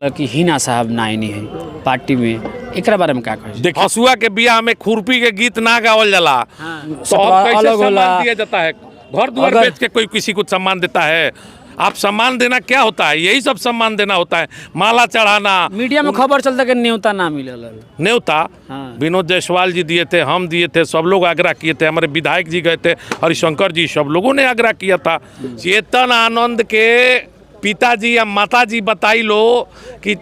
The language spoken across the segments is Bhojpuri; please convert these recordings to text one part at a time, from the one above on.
कि हिना साहब नाइनी है पार्टी में एकरा बारे में क्या कहे? देखिए हसुआ के बियाह में खुरपी के गीत ना गावल जाला। तो अब कैसे सम्मान दिया जाता है? घर द्वार बेच के कोई किसी को सम्मान देता है? आप सम्मान देना क्या होता है? यही सब सम्मान देना होता है, माला चढ़ाना। मीडिया में खबर चलता कि न्योता ना मिलल। न्योता विनोद जायसवाल जी दिए थे, हम दिए थे, सब लोग आग्रह किए थे, हमारे विधायक जी गए थे, हरिशंकर जी, सब लोगों ने आग्रह किया था। चेतन आनंद के पिताजी या माताजी बताई लो कि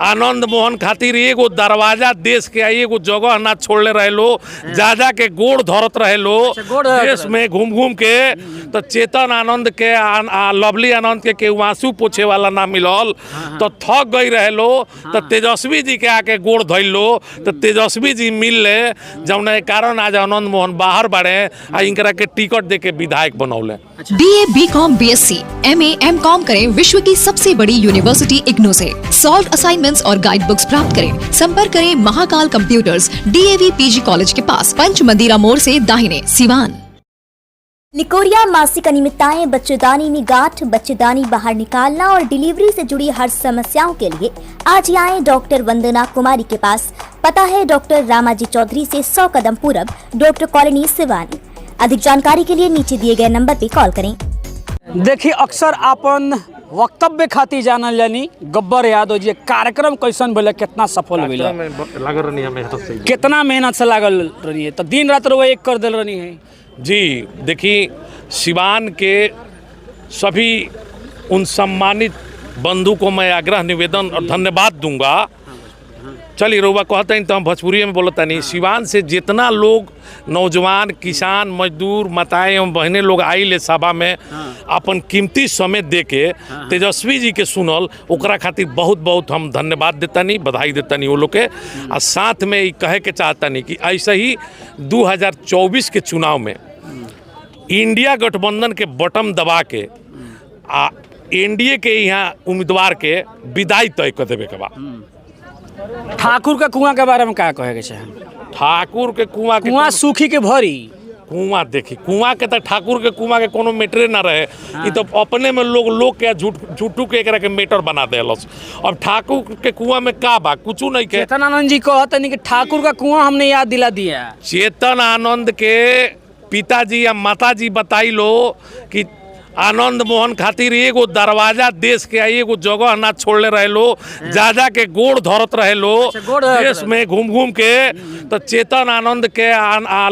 आनंद मोहन खातिर एगो दरवाजा देश के एगो जगह ना छोड़ले रहे लो, जा जा के गोड़ धरत रहे लो देश में घूम घूम के। तो चेतन आनंद के लवली आनंद के आंसू पोछे वाला ना मिलल तो थक गई रहे लो। तो तेजस्वी जी के आके गोड़ धइल लो तो तेजस्वी जी मिल ले, जौन कारण आज आनंद मोहन बाहर बढ़े आ इनकरा के टिकट दे के विधायक बनौले। BA, BCom, BSc, MA, MCom करें विश्व की सबसे बड़ी यूनिवर्सिटी इग्नू से। सॉल्व असाइनमेंट्स और गाइड बुक्स प्राप्त करें। संपर्क करें Mahakal computers, DAV PG college के पास, पंच मंदिरा मोड़ से दाहिने, सिवान। निकोरिया मासिक अनियमितताएं, बच्चेदानी में गांठ, बच्चेदानी बाहर निकालना और डिलीवरी से जुड़ी हर समस्याओं के लिए आज ही आए डॉक्टर वंदना कुमारी के पास। पता है डॉक्टर रामाजी चौधरी से 100 कदम पूरब, डॉक्टर कॉलोनी, सिवानी। अधिक जानकारी के लिए नीचे दिए गए नंबर पे कॉल करें। देखिए अक्सर अपन वक्तव्य खातिर जानल जानी गब्बर यादव जी कार्यक्रम कैसन भले, कितना सफल भइल, कितना मेहनत से लागल रही है, तो दिन रात वो एक कर दिल रही है जी। देखिए सिवान के सभी उन सम्मानित बंधु को मैं आग्रह निवेदन और धन्यवाद दूंगा। चलिए रोबा कहते हैं तो हम भोजपुरी में बोलता नहीं। सिवान से जितना लोग नौजवान, किसान, मजदूर, माताएं एवं बहनें लोग आई ले सभा में अपन कीमती समय दे के तेजस्वी जी के सुनल, ओकरा खातिर बहुत बहुत हम धन्यवाद देता नहीं, बधाई देता नहीं वो लोग के। और साथ में ये कहे के चाहता नहीं कि ऐसे ही 2024 के चुनाव में इंडिया गठबंधन के बटन दबा के NDA के यहाँ उम्मीदवार के विदाई तय कर देवे के बाद। ठाकुर के कुआं के बारे में क्या कहे के चाहे? ठाकुर के कुआं सूखी के भरी कुआं, देखी कुआं के तो ठाकुर के कुआं के कोनो मेटरे ना रहे। ये तो अपने में लोग के झूठू के एकरा के मेटर बना देलस। अब ठाकुर के कुआं में का बा? कुछ नहीं के। चेतन आनंद जी कहते नहीं कि ठाकुर का कुआं हमने याद दिला दिया। चेतन आनंद के पिताजी या माताजी बताई लो कि आनंद मोहन खातिर एगो दरवाजा देश के एगो जगह ना छोड़ले रहे लो, जा जा के गोड़ धरत रहे लो देश में घूम घूम के। तो चेतन आनंद के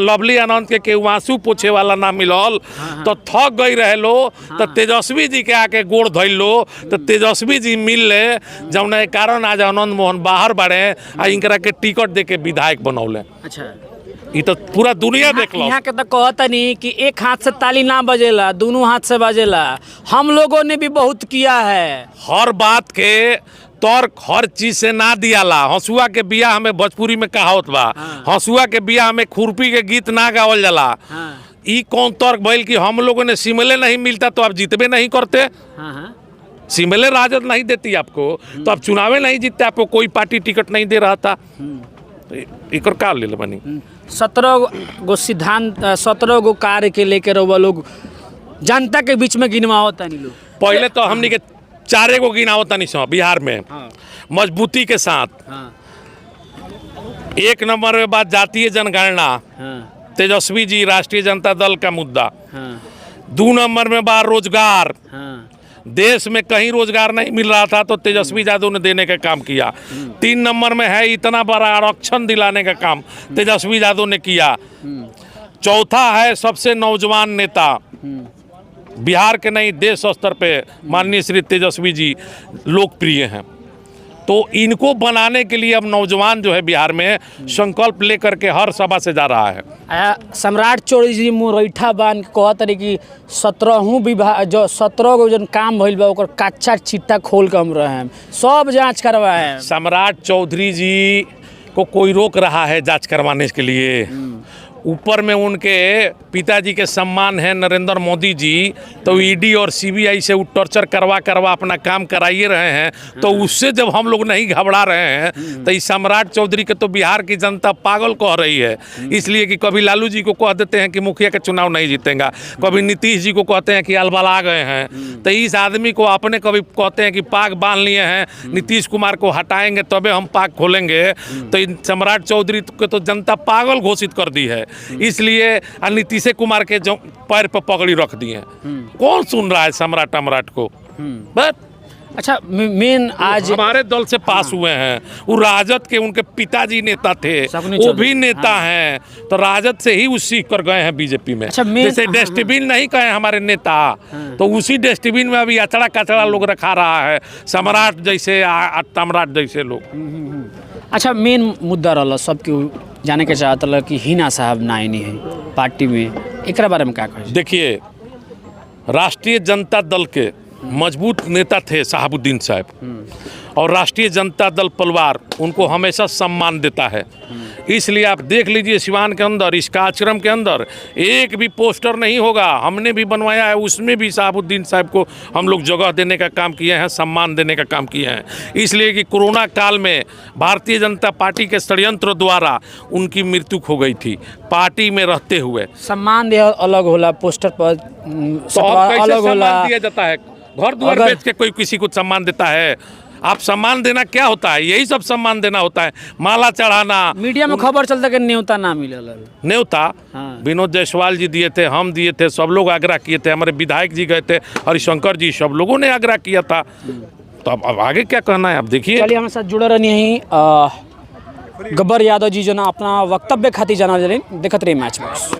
लवली आनंद के आंसू पोछे वाला ना मिलल तो थक गई रहे लो। तो तेजस्वी जी के आके गोड़ धइल लो तो तेजस्वी जी मिल ले, जौन कारण आज आनंद मोहन बाहर बढ़े आ इनकरा के टिकट दे के विधायक बनौले। अच्छा, ये तो पूरा दुनिया देख लो। यहाँ के तो कहता नहीं कि एक हाथ से ताली ना बजेला, दोनों हाथ से बजेला। हम लोगों ने भी बहुत किया है। हर बात के तर्क हर चीज से ना दियाला। हसुआ के बियाह हमें भोजपुरी में कहावत बा, हसुआ के बियाह में खुरपी के गीत ना गावल जाला। ई कौन तर्क भइल कि हम लोगों ने सिमले नहीं मिलता तो आप जीतबे नहीं करते? सिमले राजद नहीं देती आपको तो आप चुनावे नहीं जीतते, आपको कोई पार्टी टिकट नहीं दे रहा था। एक का ले बनी 17 गो सिद्धांत, 17 गो कार्य के लेकर वो लोग जनता के बीच में गिनवाता नहीं लोग। पहले तो हमने के 4 गो गिनावता नहीं बिहार में मजबूती के साथ। 1 नंबर में बात जातीय जनगणना, तेजस्वी जी राष्ट्रीय जनता दल का मुद्दा। 2 नंबर में बात रोजगार, देश में कहीं रोजगार नहीं मिल रहा था तो तेजस्वी यादव ने देने का काम किया। 3 नंबर में है इतना बड़ा आरक्षण दिलाने का काम तेजस्वी यादव ने किया। चौथा है सबसे नौजवान नेता, बिहार के नहीं देश स्तर पे माननीय श्री तेजस्वी जी लोकप्रिय हैं। तो इनको बनाने के लिए अब नौजवान जो है बिहार में संकल्प लेकर के हर सभा से जा रहा है। सम्राट चौधरी जी मुरैठा बांध के कहते रहे कि 17 विभाग जो 17 गो जन काम भइल बा ओकर कच्चा चिट्ठा खोल के हम रहे हैं, सब जांच करवाए हैं। सम्राट चौधरी जी को कोई रोक रहा है जांच करवाने के लिए? ऊपर में उनके पिताजी के सम्मान है नरेंद्र मोदी जी, तो ईडी और सीबीआई से वो टॉर्चर करवा अपना काम कराइए रहे हैं। तो उससे जब हम लोग नहीं घबरा रहे हैं तो इस सम्राट चौधरी के तो बिहार की जनता पागल कह रही है। इसलिए कि कभी लालू जी को कह देते हैं कि मुखिया के चुनाव नहीं जीतेगा, कभी नीतीश जी को कहते हैं कि अलबला गए हैं। तो इस आदमी को अपने कभी कहते हैं कि पाक बांध लिए हैं, नीतीश कुमार को हटाएंगे तबे हम पाक खोलेंगे। तो इन सम्राट चौधरी को तो जनता पागल घोषित कर दी है, इसलिए नीतीश कुमार के जो पैर पर पगड़ी रख दिए। कौन सुन रहा है सम्राट अमराट को? बस अच्छा, मेन आज हमारे दल से पास हुए हैं, वो राजद के उनके पिताजी नेता थे, वो भी नेता हैं, तो राजद से ही वो सीख कर गए हैं बीजेपी में। अच्छा, जैसे डस्टबिन नहीं कहे हमारे नेता, तो उसी डस्टबिन में अभी अचड़ा कचड़ा लोग रखा रहा है, सम्राट जैसे तमराट जैसे लोग। अच्छा, मेन मुद्दा रहा सबके जाने के चाहत रहा कि हिना साहब नाइनी है पार्टी में, एक बारे में क्या कहे? देखिए, राष्ट्रीय जनता दल के मजबूत नेता थे शहाबुद्दीन साहब, और राष्ट्रीय जनता दल परिवार उनको हमेशा सम्मान देता है। इसलिए आप देख लीजिए सिवान के अंदर, इस कार्यक्रम के अंदर एक भी पोस्टर नहीं होगा, हमने भी बनवाया है, उसमें भी शहाबुद्दीन साहब को हम लोग जगह देने का काम किए हैं, सम्मान देने का काम किए हैं। इसलिए कि कोरोना काल में भारतीय जनता पार्टी के षड्यंत्र द्वारा उनकी मृत्यु हो गई थी, पार्टी में रहते हुए। सम्मान दिया अलग होला, पोस्टर पर तो अलग होला दिया जाता है, घर द्वार बेच के कोई किसी को सम्मान देता है? आप सम्मान देना क्या होता है? यही सब सम्मान देना होता है, माला चढ़ाना। मीडिया में खबर चलता कि न्योता ना मिलल। न्योता विनोद जायसवाल जी दिए थे, हम दिए थे, सब लोग आग्रह किए थे, हमारे विधायक जी गए थे, हरिशंकर जी, सब लोगों ने आग्रह किया था। तो अब आगे क्या कहना है आप देखिए। चलिए हमारे साथ जुड़े रहनी है गब्बर यादव जी, जो ना अपना वक्तव्य खातिर जाना देखते रहिए मैच बॉक्स।